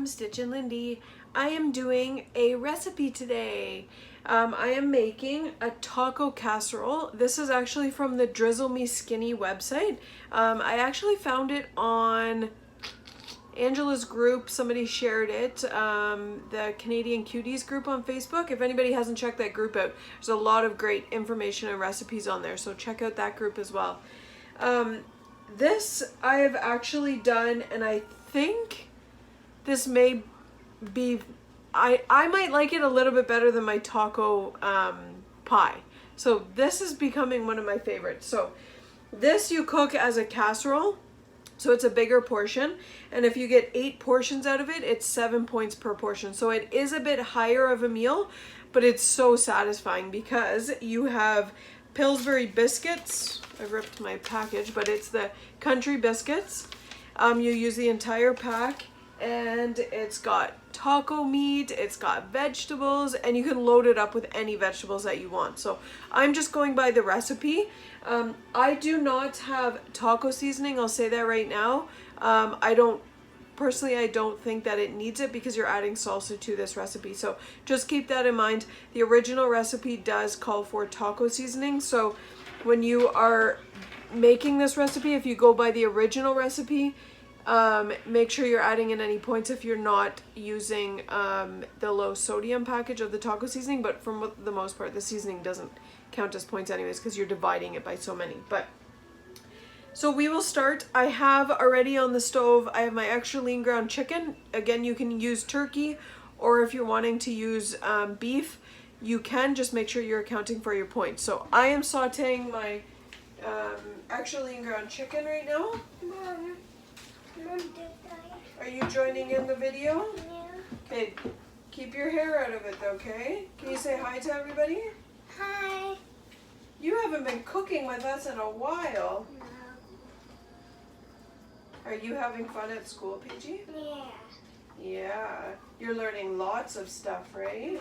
Stitch and Lindy. I am doing a recipe today. I am making a taco casserole. This is actually from the Drizzle Me Skinny website. I actually found it on Angela's group. Somebody shared it, the Canadian Cuties group on Facebook. If anybody hasn't checked that group out, there's a lot of great information and recipes on there, so check out that group as well. This I have actually done, and I think this may be, I might like it a little bit better than my taco pie. So this is becoming one of my favorites. So this you cook as a casserole. So it's a bigger portion, and if you get 8 portions out of it, it's 7 points per portion. So it is a bit higher of a meal, but it's so satisfying because you have Pillsbury biscuits. I ripped my package, but it's the country biscuits. You use the entire pack, and it's got taco meat, it's got vegetables, and you can load it up with any vegetables that you want. So I'm just going by the recipe. I do not have taco seasoning, I'll say that right now. I don't think that it needs it because you're adding salsa to this recipe. So just keep that in mind. The original recipe does call for taco seasoning. So when you are making this recipe, if you go by the original recipe, make sure you're adding in any points if you're not using the low sodium package of the taco seasoning. But for the most part, the seasoning doesn't count as points anyways because you're dividing it by so many. But so we will start. I have already on the stove, I have my extra lean ground chicken. Again, you can use turkey, or if you're wanting to use beef, you can. Just make sure you're accounting for your points. So I am sauteing my extra lean ground chicken right now. Mom, are you joining in the video? yeah. Okay, keep your hair out of it, okay? Can you say hi to everybody? Hi. You haven't been cooking with us in a while. No. Are you having fun at school, PG? Yeah. Yeah. You're learning lots of stuff, right?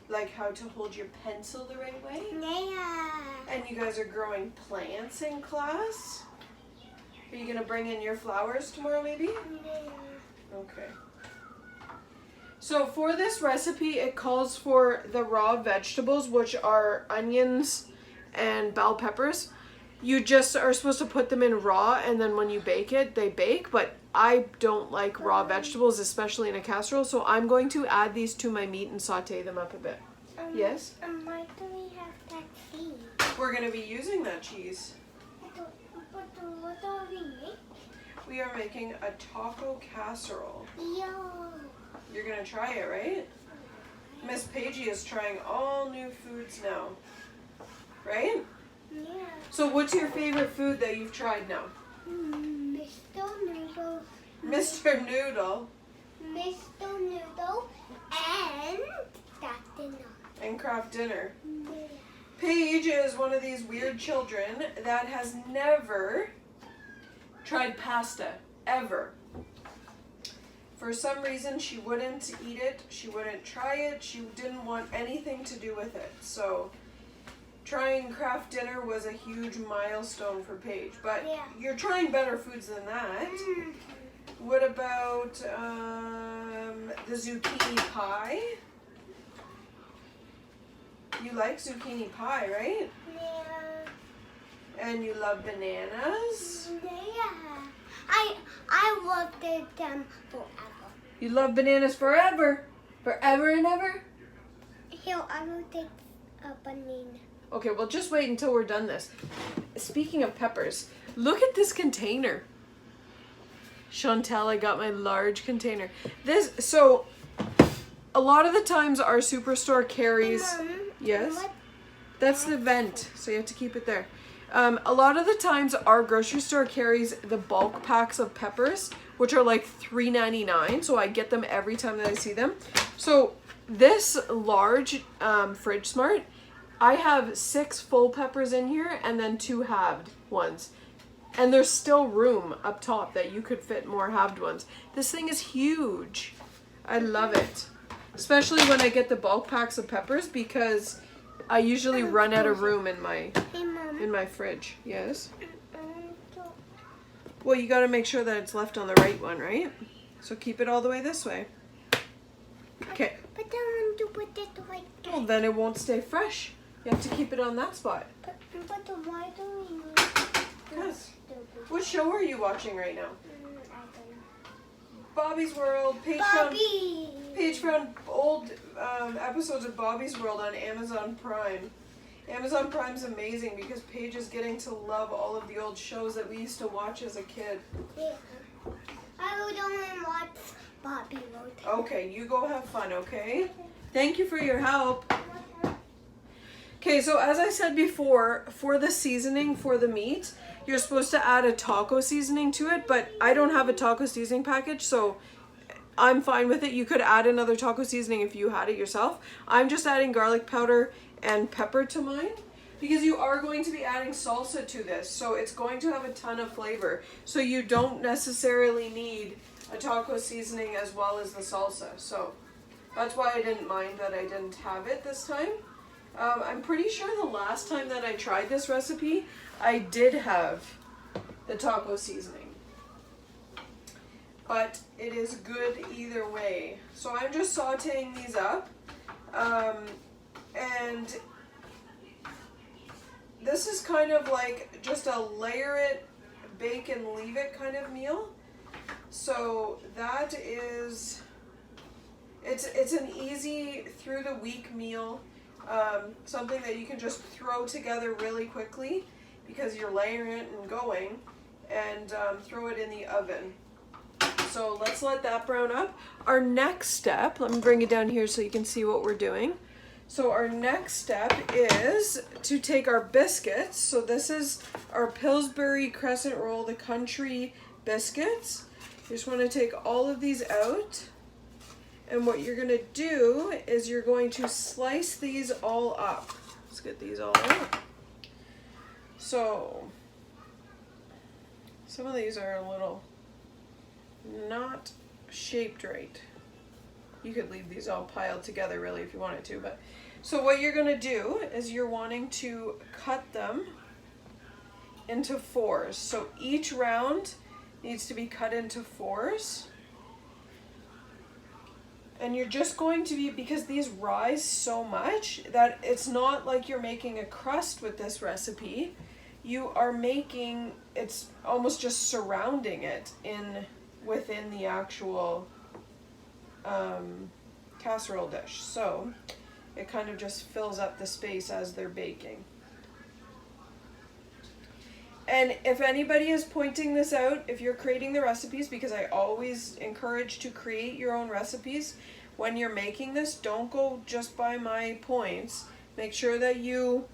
Like how to hold your pencil the right way? Yeah. And you guys are growing plants in class? Are you going to bring in your flowers tomorrow maybe? Yeah. Okay. So for this recipe, it calls for the raw vegetables, which are onions and bell peppers. You just are supposed to put them in raw, and then when you bake it, they bake. But I don't like raw vegetables, especially in a casserole, so I'm going to add these to my meat and saute them up a bit. Yes? Why do we have that cheese? We're going to be using that cheese. What do we make? We are making a taco casserole. Yo. You're going to try it, right? Miss Paigey is trying all new foods now. Right? Yeah. So what's your favorite food that you've tried now? Mr. Noodle. Mr. Noodle. Mr. Noodle and that dinner. And Kraft Dinner. Yeah. Paige is one of these weird children that has never tried pasta, ever. For some reason, she wouldn't eat it, she wouldn't try it, she didn't want anything to do with it. So trying Kraft Dinner was a huge milestone for Paige. But Yeah. you're trying better foods than that. What about the zucchini pie? You like zucchini pie, right? Yeah. And you love bananas? Yeah. I loved it forever. You love bananas forever? Forever and ever? Here, I will take a banana. Okay, well just wait until we're done this. Speaking of peppers, look at this container. Chantel, I got my large container. So a lot of the times our superstore carries... Mom, Yes? what? That's the vent, so you have to keep it there. A lot of the times our grocery store carries the bulk packs of peppers, which are like $3.99, so I get them every time that I see them. So this large Fridge Smart, I have 6 full peppers in here and then 2 halved ones. And there's still room up top that you could fit more halved ones. This thing is huge. I love it. Especially when I get the bulk packs of peppers because I usually run out of room in my Hey, Mom. in my fridge. Yes? So Well, you got to make sure that it's left on the right one, right? So keep it all the way this way. Okay. But I want to put it like that. Well, then it won't stay fresh. You have to keep it on that spot. But why do we use Yes. this? What show are you watching right now? I don't know. Bobby's World. Bobby! Paige found old episodes of Bobby's World on Amazon Prime. Amazon Prime's amazing because Paige is getting to love all of the old shows that we used to watch as a kid. Yeah. I would only watch Bobby World. Okay, you go have fun, okay? Thank you for your help. Okay, so as I said before, for the seasoning for the meat, you're supposed to add a taco seasoning to it, but I don't have a taco seasoning package, so I'm fine with it. You could add another taco seasoning if you had it yourself. I'm just adding garlic powder and pepper to mine because you are going to be adding salsa to this, so it's going to have a ton of flavor. So you don't necessarily need a taco seasoning as well as the salsa. So that's why I didn't mind that I didn't have it this time. I'm pretty sure the last time that I tried this recipe, I did have the taco seasoning. But it is good either way. So I'm just sauteing these up. And this is kind of like just a layer it, bake and leave it kind of meal. So that is, it's an easy through the week meal. Something that you can just throw together really quickly because you're layering it and going, and throw it in the oven. So let's let that brown up. Our next step, let me bring it down here so you can see what we're doing. So our next step is to take our biscuits. So this is our Pillsbury Crescent Roll, the country biscuits. You just want to take all of these out. And what you're going to do is you're going to slice these all up. Let's get these all out. So some of these are a little not shaped right. You could leave these all piled together really if you wanted to, but so what you're going to do is you're wanting to cut them into fours. So each round needs to be cut into fours. And you're just going to be, because these rise so much that it's not like you're making a crust with this recipe. You are making, it's almost just surrounding it within the actual casserole dish. So it kind of just fills up the space as they're baking. And if anybody is pointing this out, if you're creating the recipes, because I always encourage to create your own recipes when you're making this, don't go just by my points. Make sure that you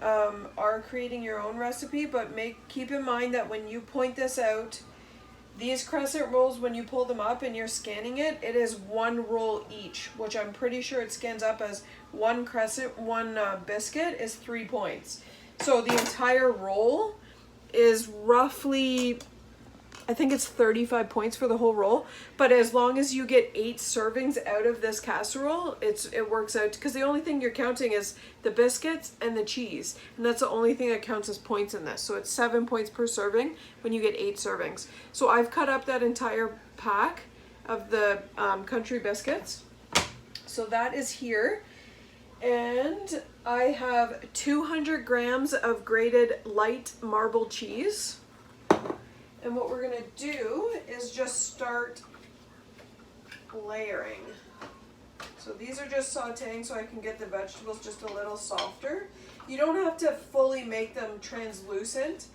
are creating your own recipe, but keep in mind that when you point this out, these crescent rolls, when you pull them up and you're scanning it, it is one roll each, which I'm pretty sure it scans up as one biscuit is 3 points. So the entire roll is roughly, I think it's 35 points for the whole roll, but as long as you get 8 servings out of this casserole, it works out, because the only thing you're counting is the biscuits and the cheese, and that's the only thing that counts as points in this. So it's 7 points per serving when you get 8 servings. So I've cut up that entire pack of the country biscuits. So that is here. And I have 200 grams of grated light marble cheese. And what we're gonna do is just start layering. So these are just sauteing so I can get the vegetables just a little softer. You don't have to fully make them translucent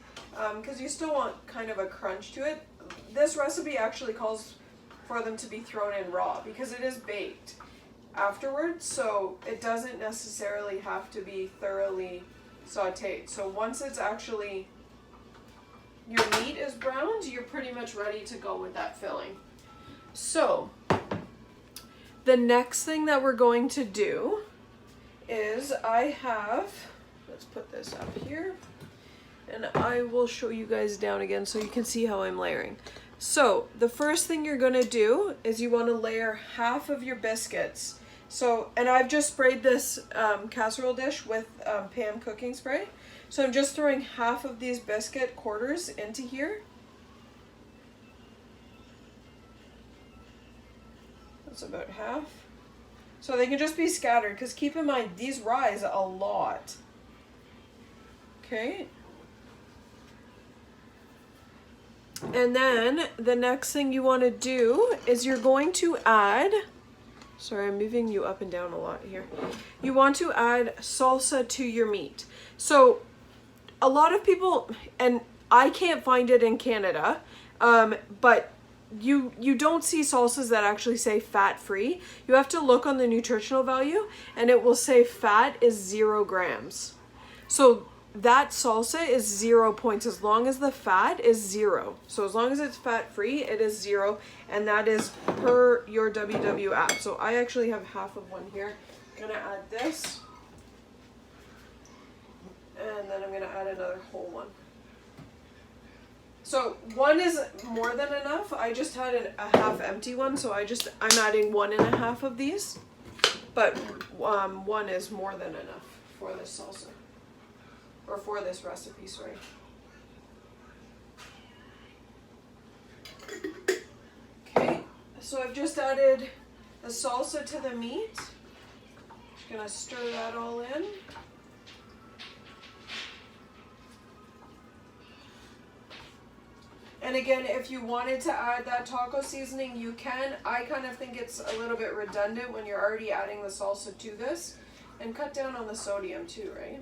because you still want kind of a crunch to it. This recipe actually calls for them to be thrown in raw because it is baked afterwards, so it doesn't necessarily have to be thoroughly sauteed. So once it's actually, your meat is browned, you're pretty much ready to go with that filling. So the next thing that we're going to do is let's put this up here, and I will show you guys down again so you can see how I'm layering. So the first thing you're gonna do is you wanna layer half of your biscuits. So, and I've just sprayed this casserole dish with Pam cooking spray. So I'm just throwing half of these biscuit quarters into here. That's about half. So they can just be scattered, because keep in mind, these rise a lot. Okay. And then the next thing you want to do is you're going to add, sorry, I'm moving you up and down a lot here. You want to add salsa to your meat. So a lot of people, and I can't find it in Canada, but you don't see salsas that actually say fat free. You have to look on the nutritional value and it will say fat is 0 grams. So that salsa is 0 points as long as the fat is 0. So as long as it's fat free, it is 0, and that is per your WW app. So I actually have half of one here. I'm gonna add this, and then I'm gonna add another whole one. So one is more than enough. I just had a half empty one, so I'm adding 1.5 of these, but one is more than enough for this salsa. Or for this recipe, sorry. Okay, so I've just added the salsa to the meat. Just gonna stir that all in. And again, if you wanted to add that taco seasoning, you can. I kind of think it's a little bit redundant when you're already adding the salsa to this. And cut down on the sodium too, right?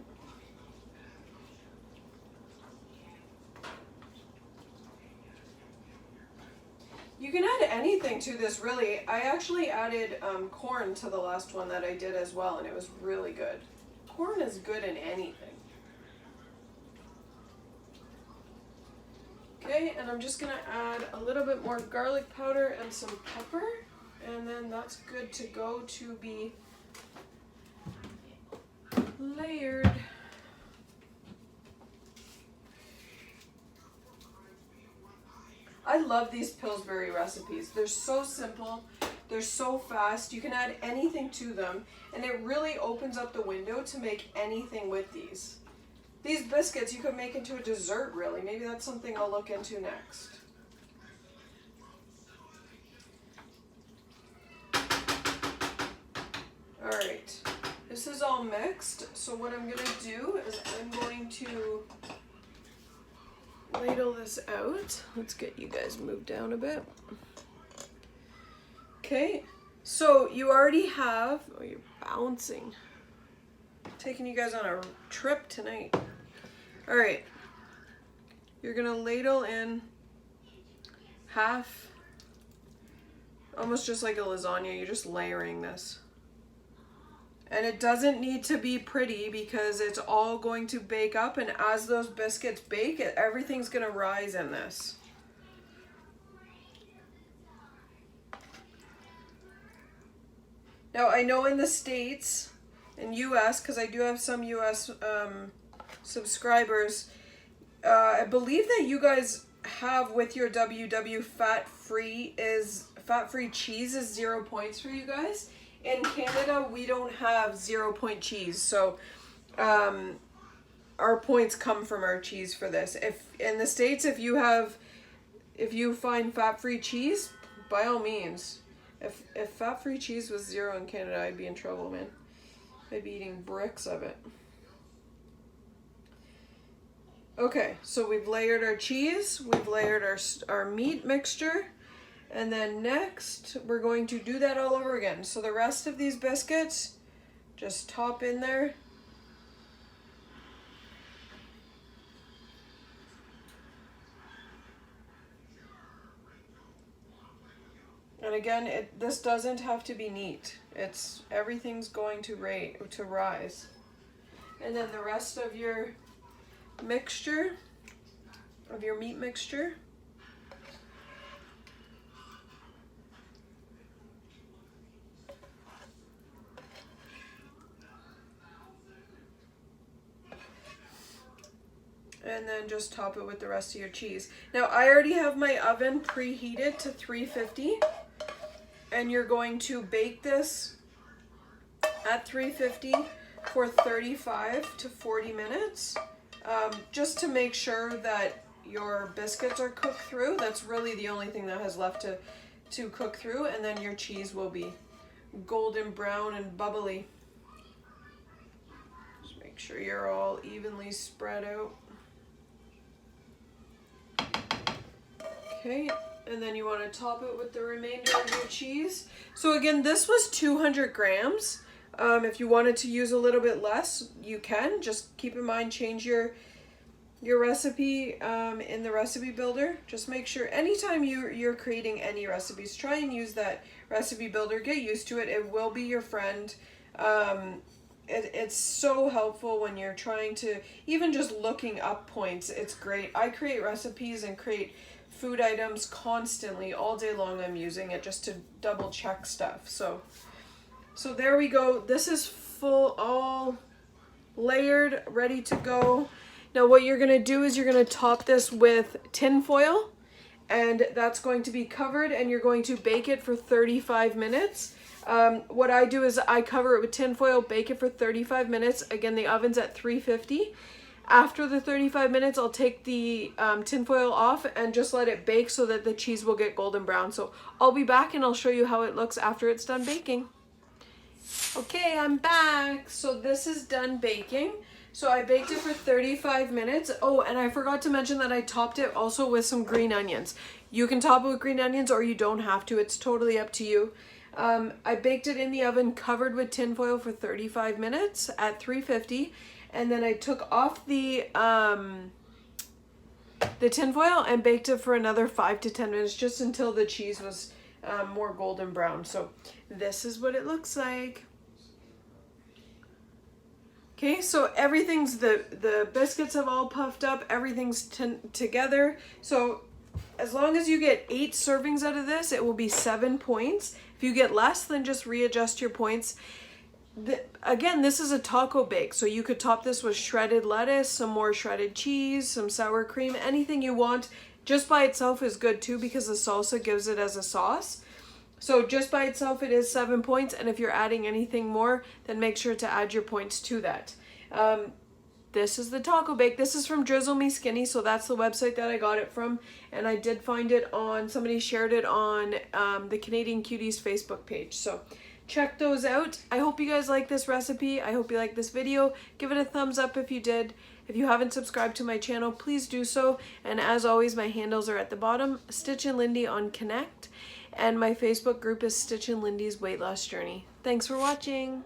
You can add anything to this, really. I actually added corn to the last one that I did as well, and it was really good. Corn is good in anything. Okay, and I'm just gonna add a little bit more garlic powder and some pepper, and then that's good to go to be layered. I love these Pillsbury recipes. They're so simple, they're so fast, you can add anything to them, and it really opens up the window to make anything with these. These biscuits you could make into a dessert, really. Maybe that's something I'll look into next. Alright, this is all mixed, so what I'm gonna do is I'm going to ladle this out. Let's get you guys moved down a bit. Okay, so you already have, oh, you're bouncing. Taking you guys on a trip tonight. All right, you're gonna ladle in half, almost just like a lasagna. You're just layering this. And it doesn't need to be pretty because it's all going to bake up, and as those biscuits bake, everything's gonna rise in this. Now I know in the States, in US, because I do have some US subscribers, I believe that you guys have with your WW fat-free cheese is 0 points for you guys. In Canada, we don't have 0 point cheese, so our points come from our cheese for this. If in the States, if you find fat-free cheese, by all means. If fat-free cheese was 0 in Canada, I'd be in trouble, man. I'd be eating bricks of it. Okay, so we've layered our cheese, we've layered our meat mixture. And then next, we're going to do that all over again. So the rest of these biscuits, just top in there. And again, this doesn't have to be neat. Everything's going to rise. And then the rest of your mixture, of your meat mixture. And then just top it with the rest of your cheese. Now I already have my oven preheated to 350, and you're going to bake this at 350 for 35 to 40 minutes, just to make sure that your biscuits are cooked through. That's really the only thing that has left to cook through, and then your cheese will be golden brown and bubbly. Just make sure you're all evenly spread out. Okay, and then you want to top it with the remainder of your cheese. So again, this was 200 grams. If you wanted to use a little bit less, you can. Just keep in mind, change your recipe in the recipe builder. Just make sure anytime you're creating any recipes, try and use that recipe builder. Get used to it. It will be your friend. It's so helpful when you're trying to, even just looking up points. It's great. I create recipes and create food items constantly all day long. I'm using it just to double check stuff. So there we go. This is full, all layered, ready to go. Now what you're gonna do is you're gonna top this with tin foil, and that's going to be covered, and you're going to bake it for 35 minutes. What I do is I cover it with tin foil, bake it for 35 minutes. Again, the oven's at 350. After the 35 minutes, I'll take the tin foil off and just let it bake so that the cheese will get golden brown. So I'll be back and I'll show you how it looks after it's done baking. Okay, I'm back. So this is done baking. So I baked it for 35 minutes. Oh, and I forgot to mention that I topped it also with some green onions. You can top it with green onions or you don't have to. It's totally up to you. I baked it in the oven covered with tin foil for 35 minutes at 350. And then I took off the tin foil and baked it for another 5 to 10 minutes just until the cheese was more golden brown. So this is what it looks like. Okay, so everything's, the biscuits have all puffed up, everything's together. So as long as you get 8 servings out of this, it will be 7 points. If you get less, then just readjust your points. Again, this is a taco bake, so you could top this with shredded lettuce, some more shredded cheese, some sour cream, anything you want. Just by itself is good too because the salsa gives it as a sauce. So just by itself it is 7 points, and if you're adding anything more, then make sure to add your points to that. This is the taco bake. This is from Drizzle Me Skinny, so that's the website that I got it from, and I did find it on, somebody shared it on the Canadian Cuties Facebook page. So check those out. I hope you guys like this recipe. I hope you like this video. Give it a thumbs up if you did. If you haven't subscribed to my channel, please do so. And as always, my handles are at the bottom. Stitch and Lindy on Connect. And my Facebook group is Stitch and Lindy's Weight Loss Journey. Thanks for watching.